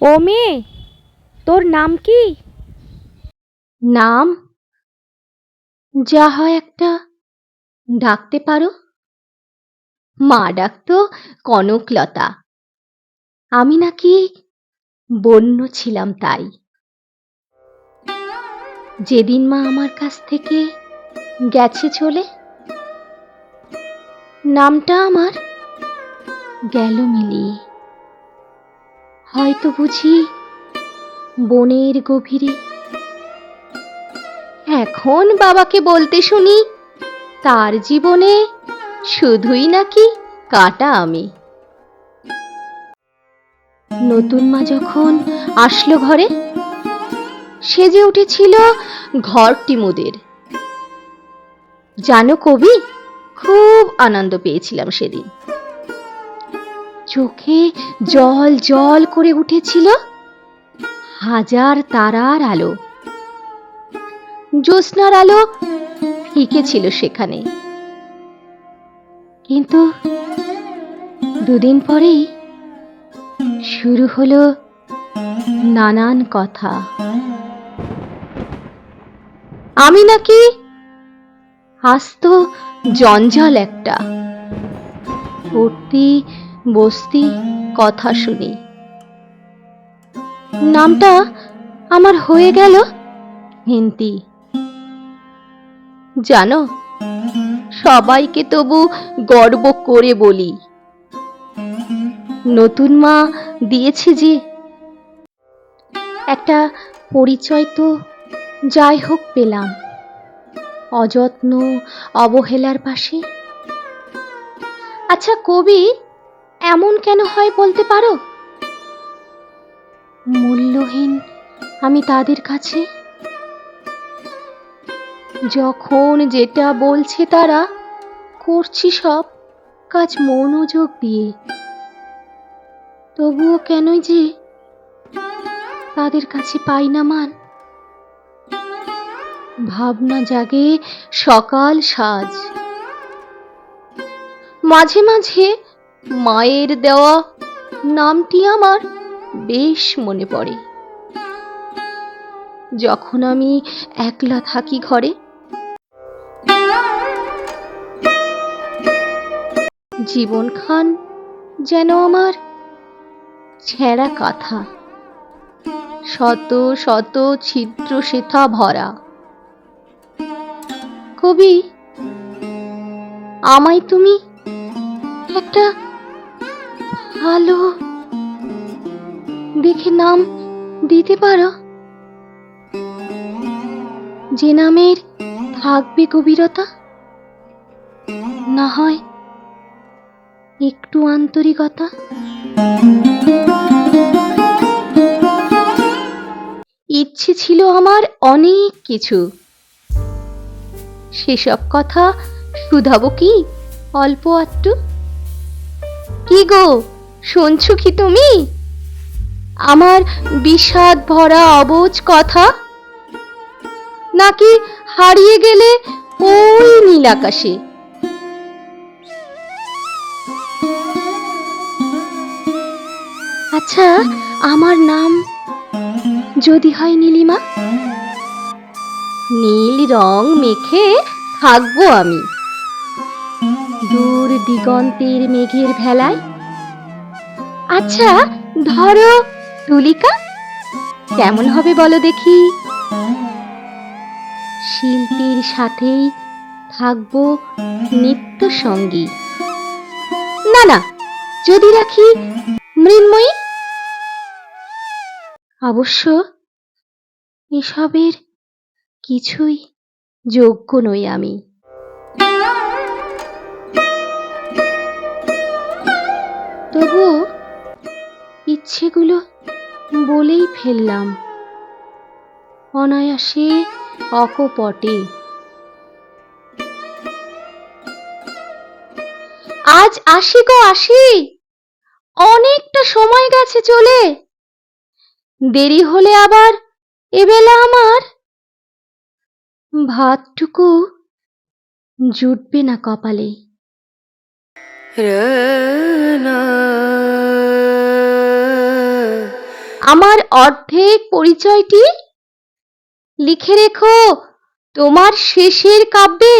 ও মেয়ে, তোর নাম কি? নাম যা হয় একটা ডাকতে পারো। মা ডাকতো কনকলতা। আমি নাকি বন্য ছিলাম তাই। যেদিন মা আমার কাছ থেকে গেছে চলে, নামটা আমার গেল মিলিয়ে। হয়তো বুঝি বনের গভীরে। এখন বাবাকে বলতে শুনি তার জীবনে শুধুই নাকি কাটা আমি। নতুন মা যখন আসলো ঘরে, সেজে উঠেছিল ঘরটি মোদের। জানো কবি, খুব আনন্দ পেয়েছিলাম সেদিন। চোখে জল জল করে উঠেছিল হাজার তারার আলো। জ্যোৎস্নার আলো ফিকে ছিল সেখানে। কিন্তু দুদিন পরেই শুরু হলো নানান কথা। আমি নাকি আস্ত জঞ্জাল একটা। উঠতি বসতি কথা শুনি। নামটা আমার হয়ে গেল হিন্তি। জানো, সবাইকে তবু গর্ব করে বলি, নতুন মা দিয়েছে যে একটা পরিচয়, তো যাই হোক পেলাম অযত্ন অবহেলার পাশে। আচ্ছা কবি, এমন কেন হয় বলতে পারো? মূল্যহীন আমি তাদের কাছে। যখন যেটা বলছে তারা করছি সব কাজ মনোযোগ দিয়ে। তবুও কেনই যে তাদের কাছে পাই না মান। ভাবনা জাগে সকাল সাজ। মাঝে মাঝে মায়ের দেওয়া নামটি আমার বেশ মনে পড়ে। যখন আমি একলা থাকি ঘরে, জীবনখান যেন আমার ছেঁড়া কাঁথা, শত শত ছিদ্র সেথা ভরা। কবি, আমায় তুমি একটা ভালো দেখে নাম দিতে পারো, যে নামের থাকবে গভীরতা, না হয় একটু আন্তরিকতা। ইচ্ছে ছিল আমার অনেক কিছু, সেসব কথা শুধাবো কি অল্প একটু? কি গো, শুনছো কি তুমি আমার বিষাদ ভরা অবুঝ কথা? নাকি হারিয়ে গেলে ওই নীল আকাশে? আচ্ছা, আমার নাম যদি হয় নীলিমা, নীল রং মেখে থাকবো আমি দূর দিগন্তের মেঘের ভেলায়। আচ্ছা ধরো তুলিকা, কেমন হবে বলো দেখি? শিল্পীর সাথেই থাকবো নিত্য সঙ্গী। না না, যদি রাখি মৃন্ময়ী। অবশ্য এসবের কিছুই যোগ্য নই আমি। তবু ইচ্ছেগুলো বলেই ফেললাম অনায়াসে, অকপটে। আজ আসি গো আসি, অনেকটা সময় গেছে চলে। দেরি হলে আবার এবেলা আমার ভাতটুকু জুটবে না কপালে। আমার অর্ধেক পরিচয়টি লিখে রেখো তোমার শেষের কাব্যে।